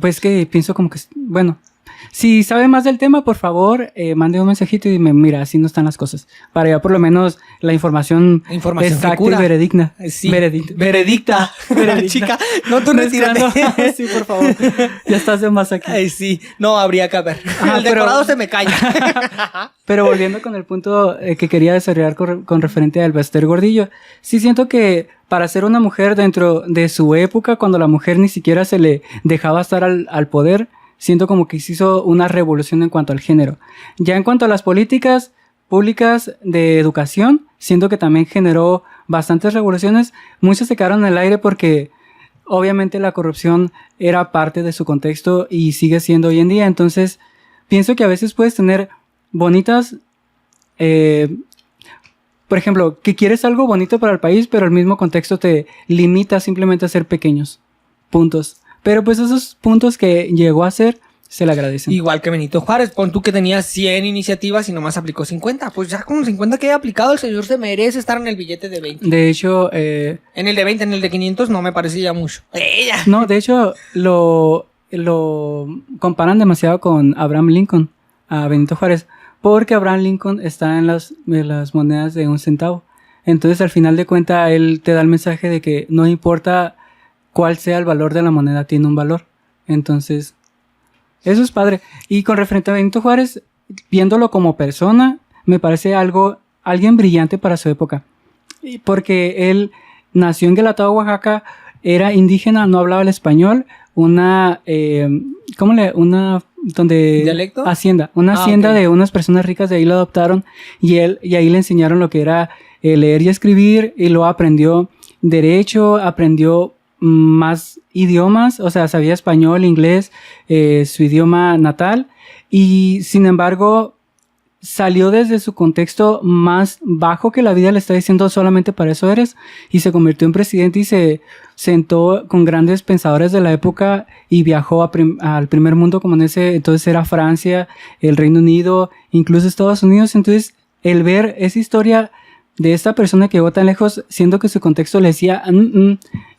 Pues que pienso como que, bueno, si sabe más del tema, por favor, mande un mensajito y dime, mira, así no están las cosas. Para ya por lo menos la información Información que exacta cura. y veredicta. Sí. Veredicta. Chica, no, tú retírate. Mezclando. Sí, por favor. Ya estás de más aquí. Ay, sí, no habría que haber. Ajá, El pero- decorado se me calla. Pero volviendo con el punto que quería desarrollar con referente a Elvester Gordillo, sí siento que para ser una mujer dentro de su época, cuando la mujer ni siquiera se le dejaba estar al poder, siento como que se hizo una revolución en cuanto al género. Ya en cuanto a las políticas públicas de educación, siento que también generó bastantes revoluciones. Muchas se quedaron en el aire porque obviamente la corrupción era parte de su contexto y sigue siendo hoy en día. Entonces, pienso que a veces puedes tener bonitas, por ejemplo, que quieres algo bonito para el país, pero el mismo contexto te limita simplemente a ser pequeños puntos. Pero pues esos puntos que llegó a ser, se le agradecen. Igual que Benito Juárez, pon tú que tenía 100 iniciativas y nomás aplicó 50. Pues ya con 50 que haya aplicado, el señor se merece estar en el billete de 20. De hecho, en el de 20, en el de 500 no me parece ya mucho. No, de hecho, lo comparan demasiado con Abraham Lincoln, a Benito Juárez, porque Abraham Lincoln está en las monedas de 1 centavo. Entonces, al final de cuentas, él te da el mensaje de que no importa cuál sea el valor de la moneda, tiene un valor. Entonces, eso es padre. Y con referente a Benito Juárez, viéndolo como persona, me parece alguien brillante para su época. Porque él nació en Guelatao, Oaxaca, era indígena, no hablaba el español, ¿Dialecto? Hacienda, hacienda okay. De unas personas ricas, de ahí lo adoptaron y ahí le enseñaron lo que era leer y escribir, y luego aprendió derecho, aprendió más idiomas, o sea, sabía español, inglés, su idioma natal, y sin embargo salió desde su contexto más bajo que la vida le está diciendo solamente para eso eres, y se convirtió en presidente y se sentó con grandes pensadores de la época y viajó al primer mundo, como en ese entonces era Francia, el Reino Unido, incluso Estados Unidos. Entonces el ver esa historia de esta persona que llegó tan lejos, siendo que su contexto le decía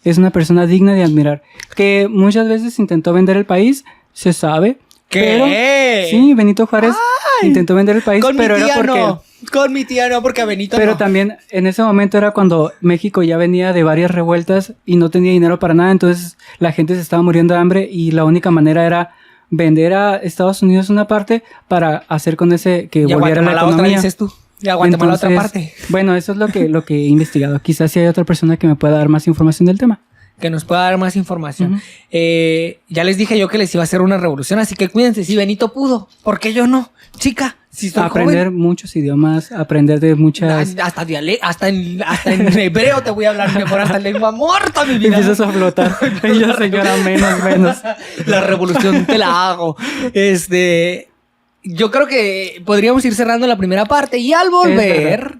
es una persona digna de admirar, que muchas veces intentó vender el país, se sabe. ¿Qué? Pero, sí, Benito Juárez intentó vender el país, pero era porque... No. Con mi tía no, porque a Benito pero no. También en ese momento era cuando México ya venía de varias revueltas y no tenía dinero para nada, entonces la gente se estaba muriendo de hambre y la única manera era vender a Estados Unidos una parte para hacer con ese que volviera la economía. Otra, dices tú. Ya Guatemala la otra parte. Bueno, eso es lo que he investigado. Quizás si hay otra persona que me pueda dar más información del tema. Que nos pueda dar más información. Ya les dije yo que les iba a hacer una revolución, así que cuídense. Si Benito pudo, ¿por qué yo no? Chica, si soy aprender joven, muchos idiomas, aprender de muchas... hasta en hebreo te voy a hablar mejor, hasta en lengua muerta, mi vida. Empiezas a flotar. Ella, señora, menos. La revolución te la hago. Yo creo que podríamos ir cerrando la primera parte y al volver...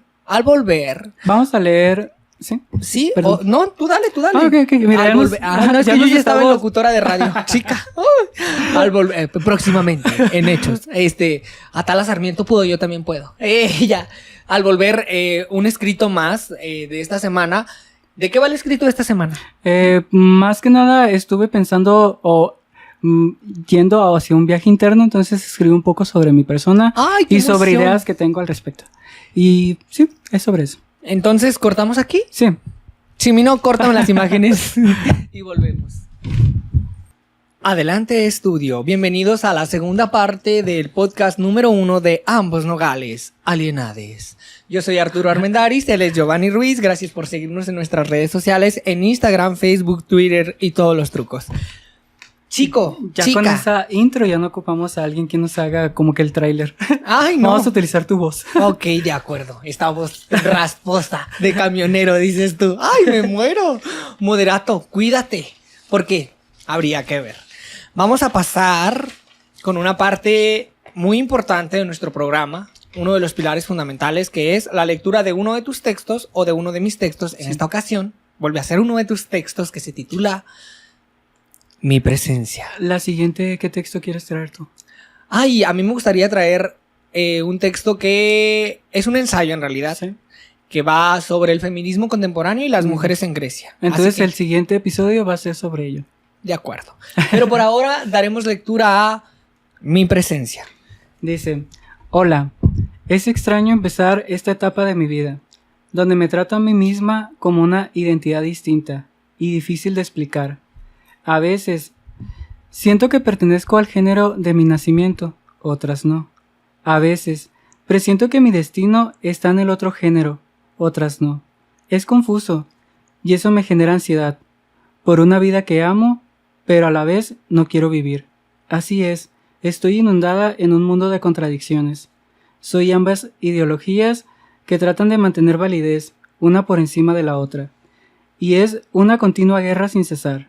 Vamos a leer... ¿Sí? ¿Sí? No, tú dale. Ah, ok. Mira, no, es que yo ya estaba en locutora de radio, chica. Al volver, próximamente, en hechos. Atala Sarmiento pudo, yo también puedo. Ya. Al volver, un escrito más de esta semana. ¿De qué va el escrito de esta semana? Más que nada estuve pensando yendo hacia un viaje interno, entonces escribí un poco sobre mi persona. ¡Ay, qué y sobre emoción! ideas que tengo al respecto. Y sí, es sobre eso. Entonces, ¿cortamos aquí? Sí. Si no, córtame las imágenes y volvemos. Adelante, estudio. Bienvenidos a la segunda parte del podcast número 1 de Ambos Nogales, Alienades. Yo soy Arturo Armendáriz, él es Giovanni Ruiz. Gracias por seguirnos en nuestras redes sociales, en Instagram, Facebook, Twitter y todos los trucos. Chico, ya chica. Con esa intro ya no ocupamos a alguien que nos haga como que el tráiler. Ay, no. Vamos a utilizar tu voz. Ok, de acuerdo. Esta voz rasposa de camionero, dices tú. Ay, me muero. Moderato, cuídate. Porque habría que ver. Vamos a pasar con una parte muy importante de nuestro programa. Uno de los pilares fundamentales, que es la lectura de uno de tus textos o de uno de mis textos. En esta ocasión, vuelve a ser uno de tus textos que se titula Mi presencia. La siguiente, ¿qué texto quieres traer tú? Ay, a mí me gustaría traer un texto que es un ensayo en realidad, ¿Sí? Que va sobre el feminismo contemporáneo y las mujeres en Grecia. Entonces Así que, el siguiente episodio va a ser sobre ello. de acuerdo. Pero por ahora daremos lectura a Mi presencia. Dice: hola, es extraño empezar esta etapa de mi vida, donde me trato a mí misma como una identidad distinta y difícil de explicar. A veces siento que pertenezco al género de mi nacimiento, otras no. A veces presiento que mi destino está en el otro género, otras no. Es confuso y eso me genera ansiedad por una vida que amo, pero a la vez no quiero vivir. Así es, estoy inundada en un mundo de contradicciones. Soy ambas ideologías que tratan de mantener validez, una por encima de la otra. Y es una continua guerra sin cesar.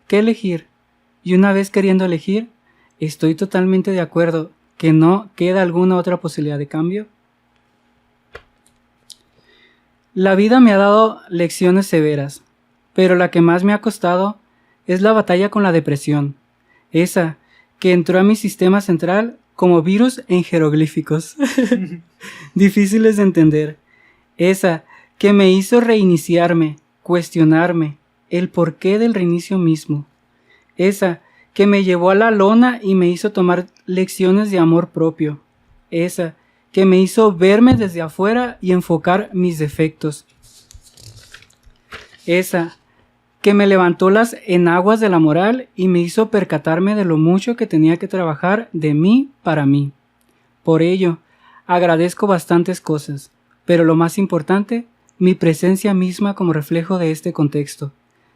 ¿Qué elegir? Y una vez queriendo elegir, estoy totalmente de acuerdo que no queda alguna otra posibilidad de cambio. La vida me ha dado lecciones severas, pero la que más me ha costado es la batalla con la depresión, esa que entró a mi sistema central como virus en jeroglíficos, difíciles de entender, esa que me hizo reiniciarme, cuestionarme el porqué del reinicio mismo, esa que me llevó a la lona y me hizo tomar lecciones de amor propio, esa que me hizo verme desde afuera y enfocar mis defectos, esa que me levantó las enaguas de la moral y me hizo percatarme de lo mucho que tenía que trabajar de mí para mí. Por ello, agradezco bastantes cosas, pero lo más importante, mi presencia misma como reflejo de este contexto,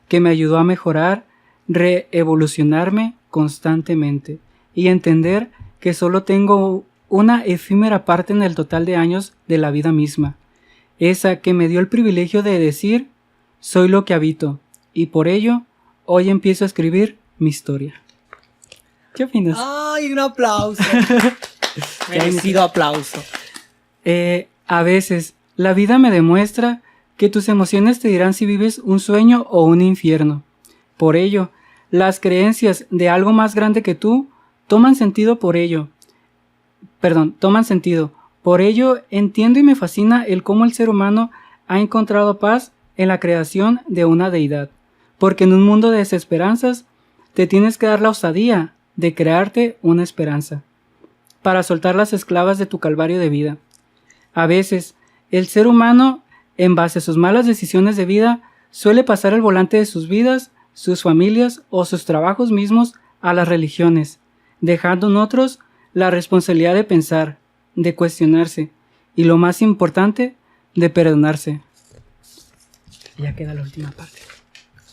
que me ayudó a mejorar, reevolucionarme constantemente y entender que solo tengo una efímera parte en el total de años de la vida misma, esa que me dio el privilegio de decir, soy lo que habito, y por ello, hoy empiezo a escribir mi historia. ¿Qué opinas? ¡Ay, un aplauso! Merecido aplauso. A veces, la vida me demuestra que tus emociones te dirán si vives un sueño o un infierno. Por ello, las creencias de algo más grande que tú toman sentido. Por ello, entiendo y me fascina el cómo el ser humano ha encontrado paz en la creación de una deidad. Porque en un mundo de desesperanzas, te tienes que dar la osadía de crearte una esperanza, para soltar las esclavas de tu calvario de vida. A veces, el ser humano, en base a sus malas decisiones de vida, suele pasar el volante de sus vidas, sus familias o sus trabajos mismos a las religiones, dejando en otros la responsabilidad de pensar, de cuestionarse y, lo más importante, de perdonarse. Ya queda la última parte.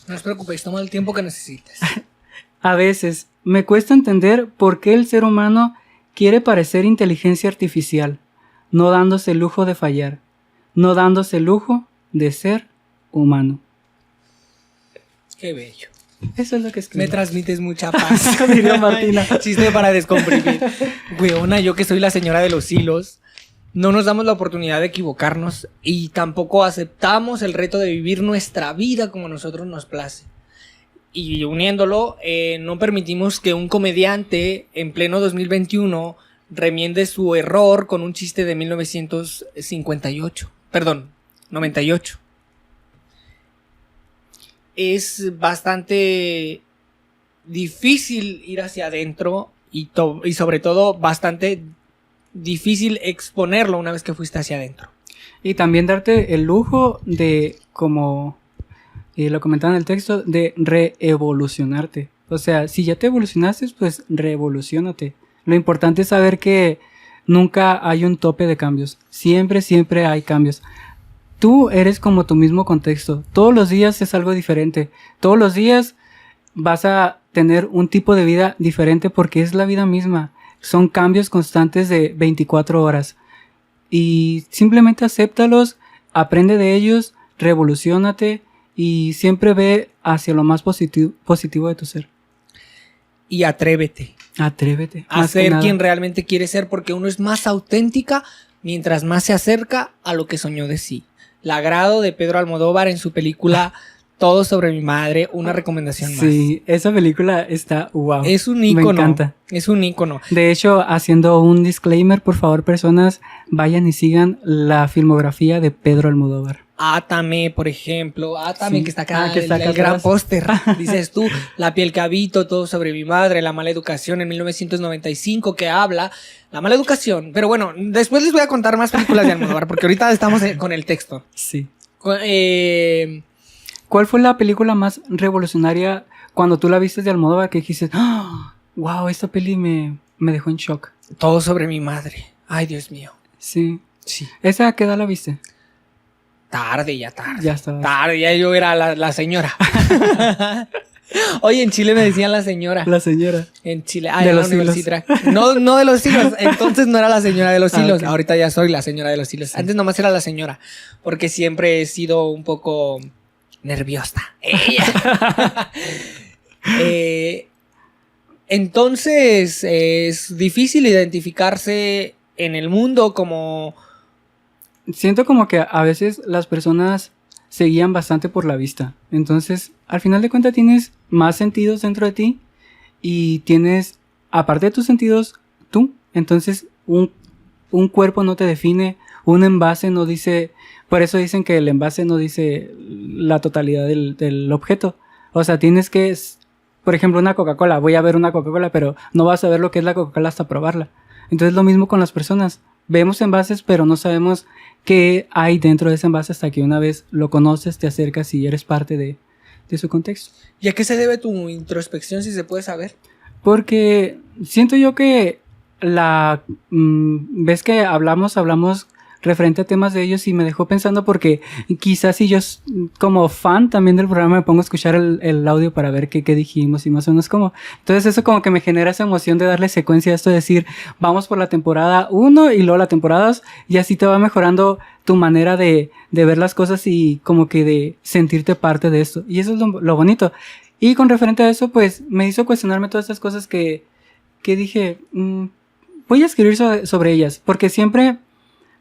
No os preocupéis, toma el tiempo que necesites. A veces me cuesta entender por qué el ser humano quiere parecer inteligencia artificial, no dándose el lujo de fallar, no dándose el lujo de ser humano. Qué bello. Eso es lo que escribí. Me transmites mucha paz. Diría Martina. Chiste para descomprimir. Weona, yo que soy la señora de los hilos, no nos damos la oportunidad de equivocarnos y tampoco aceptamos el reto de vivir nuestra vida como a nosotros nos place. Y uniéndolo, no permitimos que un comediante en pleno 2021 remiende su error con un chiste de 98. Es bastante difícil ir hacia adentro y sobre todo bastante difícil exponerlo una vez que fuiste hacia adentro. Y también darte el lujo de, como lo comentaba en el texto, de reevolucionarte. O sea, si ya te evolucionaste, pues reevoluciónate. Lo importante es saber que nunca hay un tope de cambios. Siempre hay cambios. Tú eres como tu mismo contexto. Todos los días es algo diferente. Todos los días vas a tener un tipo de vida diferente porque es la vida misma. Son cambios constantes de 24 horas. Y simplemente acéptalos, aprende de ellos, revoluciónate y siempre ve hacia lo más positivo de tu ser. Y atrévete. Atrévete. A ser quien realmente quiere ser, porque uno es más auténtica mientras más se acerca a lo que soñó de sí. Lagrado de Pedro Almodóvar en su película Todo sobre mi madre, una recomendación más. Sí, esa película está wow. Es un ícono. Me encanta. Es un ícono. De hecho, haciendo un disclaimer, por favor, personas, vayan y sigan la filmografía de Pedro Almodóvar. Átame, por ejemplo. Átame, sí. que está acá, Que está acá el gran atrás. póster. Dices tú, La piel que habito, Todo sobre mi madre, La mala educación en 1995, que habla la mala educación. Pero bueno, después les voy a contar más películas de Almodóvar, porque ahorita estamos con el texto. Sí. ¿Cuál fue la película más revolucionaria cuando tú la viste de Almodóvar que dijiste, ¡oh, wow, esta peli me dejó en shock? Todo sobre mi madre. Ay, Dios mío. Sí. Sí. ¿Esa a qué edad la viste? Tarde. Ya estaba. Tarde, ya yo era la señora. Oye, en Chile me decían la señora. La señora. En Chile. De en la los hilos. universidad. No de los hilos. Entonces no era la señora de los hilos. Ok. Ahorita ya soy la señora de los hilos. Sí. Antes nomás era la señora. Porque siempre he sido un poco nerviosa. Entonces es difícil identificarse en el mundo como... Siento como que a veces las personas se guían bastante por la vista. Entonces, al final de cuentas tienes más sentidos dentro de ti y tienes, aparte de tus sentidos, tú. Entonces, un cuerpo no te define, un envase no dice... Por eso dicen que el envase no dice la totalidad del objeto. O sea, tienes que... Por ejemplo, una Coca-Cola. Voy a ver una Coca-Cola, pero no vas a ver lo que es la Coca-Cola hasta probarla. Entonces, lo mismo con las personas. Vemos envases, pero no sabemos qué hay dentro de ese envase hasta que una vez lo conoces, te acercas y eres parte de su contexto. ¿Y a qué se debe tu introspección, si se puede saber? Porque siento yo que ves que hablamos referente a temas de ellos y me dejó pensando porque quizás si yo como fan también del programa me pongo a escuchar el audio para ver qué dijimos y más o menos como. Entonces eso como que me genera esa emoción de darle secuencia a esto, de decir, vamos por la temporada 1 y luego la temporada 2 y así te va mejorando tu manera de ver las cosas y como que de sentirte parte de esto. Y eso es lo bonito. Y con referente a eso, pues me hizo cuestionarme todas estas cosas que dije, voy a escribir sobre ellas, porque siempre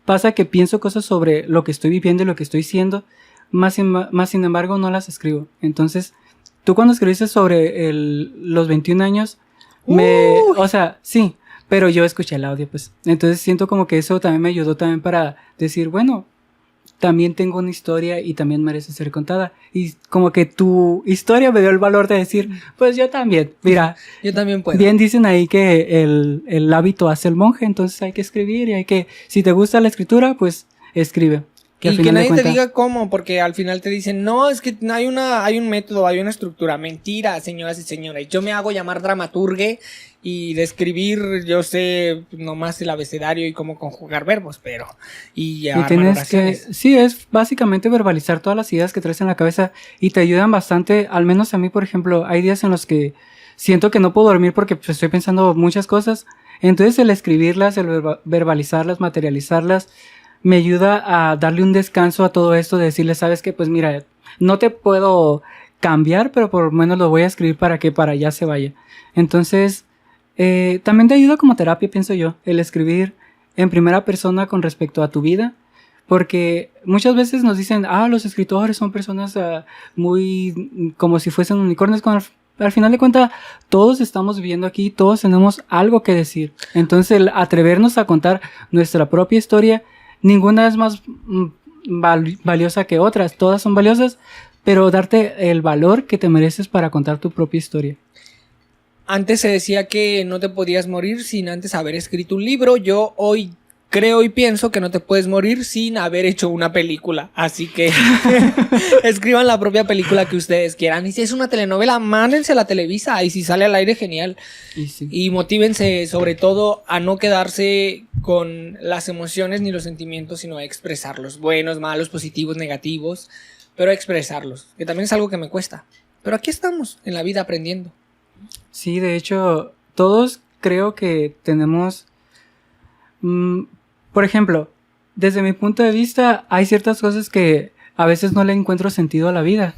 pasa que pienso cosas sobre lo que estoy viviendo y lo que estoy siendo, más sin embargo no las escribo. Entonces, tú cuando escribiste sobre los 21 años, o sea, sí, pero yo escuché el audio, pues. Entonces siento como que eso también me ayudó también para decir, bueno, también tengo una historia y también merece ser contada. Y como que tu historia me dio el valor de decir, pues yo también, mira. Yo también puedo. Bien dicen ahí que el hábito hace el monje, entonces hay que escribir y hay que, si te gusta la escritura, pues escribe. Y que nadie te diga cómo, porque al final te dicen, no, es que hay un método, hay una estructura. Mentira, señoras y señores. Yo me hago llamar dramaturgue y de escribir yo sé nomás el abecedario y cómo conjugar verbos, pero... Y tienes que... Sí, es básicamente verbalizar todas las ideas que traes en la cabeza y te ayudan bastante, al menos a mí, por ejemplo, hay días en los que siento que no puedo dormir porque pues, estoy pensando muchas cosas. Entonces el escribirlas, el verbalizarlas, materializarlas, me ayuda a darle un descanso a todo esto, de decirle, sabes que pues mira, no te puedo cambiar, pero por lo menos lo voy a escribir para que para allá se vaya. Entonces, también te ayuda como terapia, pienso yo, el escribir en primera persona con respecto a tu vida, porque muchas veces nos dicen, los escritores son personas muy como si fuesen unicornios, cuando al final de cuentas todos estamos viviendo aquí, todos tenemos algo que decir. Entonces el atrevernos a contar nuestra propia historia, ninguna es más valiosa que otras, todas son valiosas, pero darte el valor que te mereces para contar tu propia historia. Antes se decía que no te podías morir sin antes haber escrito un libro. Yo hoy creo y pienso que no te puedes morir sin haber hecho una película. Así que escriban la propia película que ustedes quieran. Y si es una telenovela, mándense a la Televisa. Y si sale al aire, genial. Y motívense sobre todo a no quedarse con las emociones ni los sentimientos, sino a expresarlos. Buenos, malos, positivos, negativos. Pero a expresarlos. Que también es algo que me cuesta. Pero aquí estamos, en la vida, aprendiendo. Sí, de hecho, todos creo que tenemos... por ejemplo, desde mi punto de vista, hay ciertas cosas que a veces no le encuentro sentido a la vida.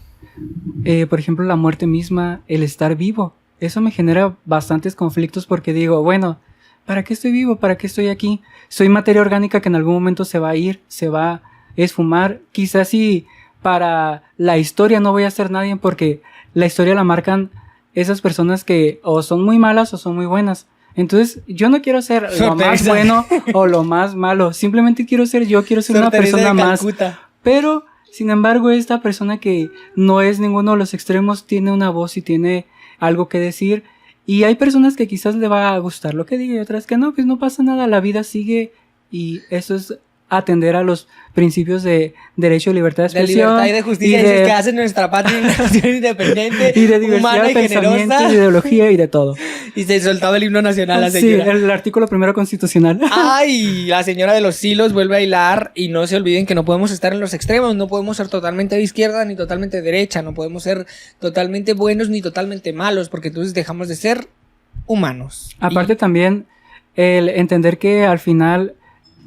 Por ejemplo, la muerte misma, el estar vivo. Eso me genera bastantes conflictos porque digo, bueno, ¿para qué estoy vivo? ¿Para qué estoy aquí? Soy materia orgánica que en algún momento se va a ir, se va a esfumar. Quizás si para la historia no voy a ser nadie porque la historia la marcan esas personas que o son muy malas o son muy buenas. Entonces, yo no quiero ser lo más bueno o lo más malo. Simplemente quiero ser yo, quiero ser una persona más. Pero, sin embargo, esta persona que no es ninguno de los extremos tiene una voz y tiene algo que decir. Y hay personas que quizás le va a gustar lo que diga y otras que no, pues no pasa nada, la vida sigue y eso es atender a los principios de derecho, libertad de expresión. De libertad y de justicia, y que hacen nuestra patria una nación independiente, y de diversidad, humana y pensamiento, generosa. de ideología y de todo. Y se soltaba el himno nacional la Sí, señora. el artículo primero constitucional. Ay, la señora de los hilos vuelve a hilar y no se olviden que no podemos estar en los extremos, no podemos ser totalmente de izquierda ni totalmente de derecha, no podemos ser totalmente buenos ni totalmente malos, porque entonces dejamos de ser humanos. Aparte también el entender que al final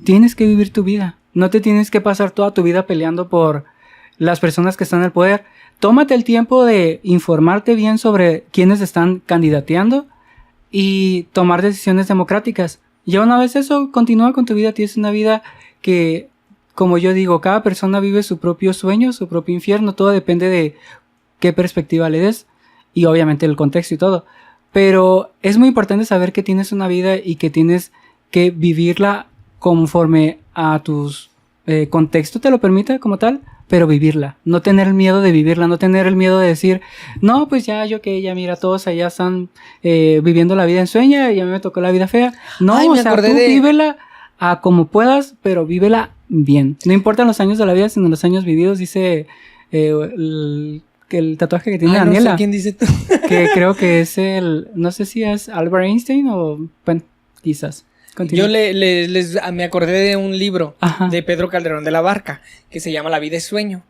tienes que vivir tu vida. No te tienes que pasar toda tu vida peleando por las personas que están en el poder. Tómate el tiempo de informarte bien sobre quiénes están candidateando y tomar decisiones democráticas. Ya una vez eso, continúa con tu vida. Tienes una vida que, como yo digo, cada persona vive su propio sueño, su propio infierno. Todo depende de qué perspectiva le des y obviamente el contexto y todo. Pero es muy importante saber que tienes una vida y que tienes que vivirla conforme a tus contexto te lo permite como tal, pero vivirla. No tener el miedo de vivirla, no tener el miedo de decir, no, pues ya yo que ya mira, todos allá están viviendo la vida en sueño y a mí me tocó la vida fea. No, Ay, o me sea, acordé tú de- vívela a como puedas, pero vívela bien. No importan los años de la vida, sino los años vividos, dice el tatuaje que tiene Ay, no Daniela. sé quién dice tú. Que creo que es no sé si es Albert Einstein o, bueno, quizás. Continúa. Yo me acordé de un libro Ajá. de Pedro Calderón de la Barca que se llama La vida es sueño.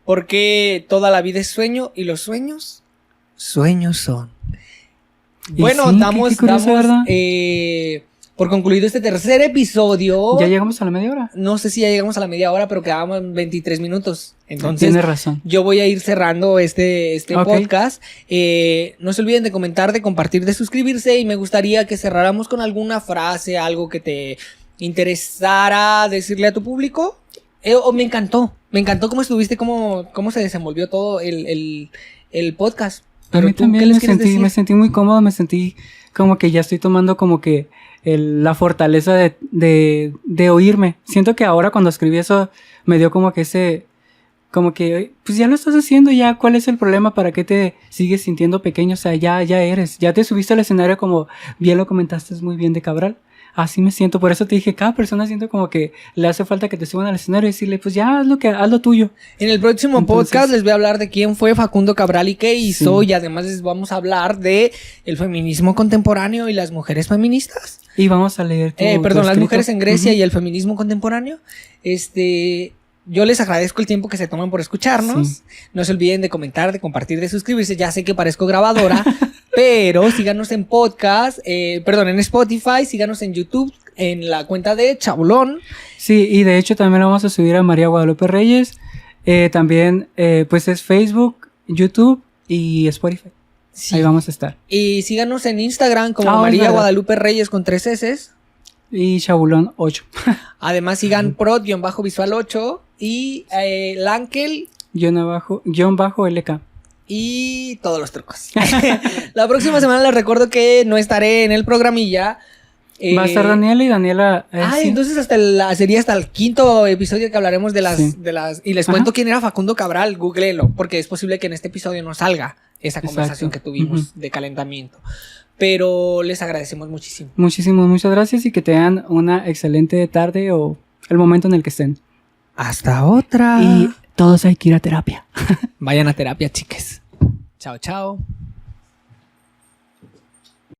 Porque toda la vida es sueño y los sueños, sueños son. Y Bueno, sí, damos, qué curioso, damos ¿verdad? por concluido este tercer episodio. Ya llegamos a la media hora. No sé si ya llegamos a la media hora, pero quedábamos en 23 minutos. Entonces, Tienes razón. yo voy a ir cerrando este Ok. podcast. No se olviden de comentar, de compartir, de suscribirse. Y me gustaría que cerráramos con alguna frase, algo que te interesara decirle a tu público. Me encantó cómo estuviste, cómo se desenvolvió todo el podcast. A mí ¿tú también qué les me quieres decir? sentí muy cómodo, me sentí como que ya estoy tomando como que la fortaleza de oírme. Siento que ahora cuando escribí eso me dio como que pues ya lo estás haciendo, ya, ¿cuál es el problema? ¿Para qué te sigues sintiendo pequeño? O sea, ya te subiste al escenario como bien lo comentaste muy bien de Cabral. Así me siento, por eso te dije, cada persona siento como que le hace falta que te suban al escenario y decirle, pues ya, haz lo tuyo. En el próximo Entonces- podcast les voy a hablar de quién fue Facundo Cabral y qué hizo. Sí. Y además les vamos a hablar de el feminismo contemporáneo y las mujeres feministas. Y vamos a leer tu Perdón, las escrito. mujeres en Grecia Ujú. y el feminismo contemporáneo. Yo les agradezco el tiempo que se toman por escucharnos. Sí. No se olviden de comentar, de compartir, de suscribirse. Ya sé que parezco grabadora, pero síganos en podcast, en Spotify, síganos en YouTube, en la cuenta de Chabulón. Sí, y de hecho también lo vamos a subir a María Guadalupe Reyes. También, pues es Facebook, YouTube y Spotify. Sí. Ahí vamos a estar. Y síganos en Instagram como Ah, es María verdad. Guadalupe Reyes con 3 S. Y Chabulón 8. Además sigan prod-visual 8 y Lankel guión bajo LK. y todos los trucos. La próxima semana les recuerdo que no estaré en el programilla. Va a estar Daniela y Daniela. Sí. Entonces sería hasta el quinto episodio que hablaremos de las... Sí. Y les Ajá. cuento quién era Facundo Cabral, googleenlo, porque es posible que en este episodio no salga esa conversación Exacto. que tuvimos Ujú. de calentamiento. Pero les agradecemos muchísimo. Muchas gracias y que tengan una excelente tarde o el momento en el que estén. Hasta otra. Y todos hay que ir a terapia. Vayan a terapia, chiques. Chao, chao.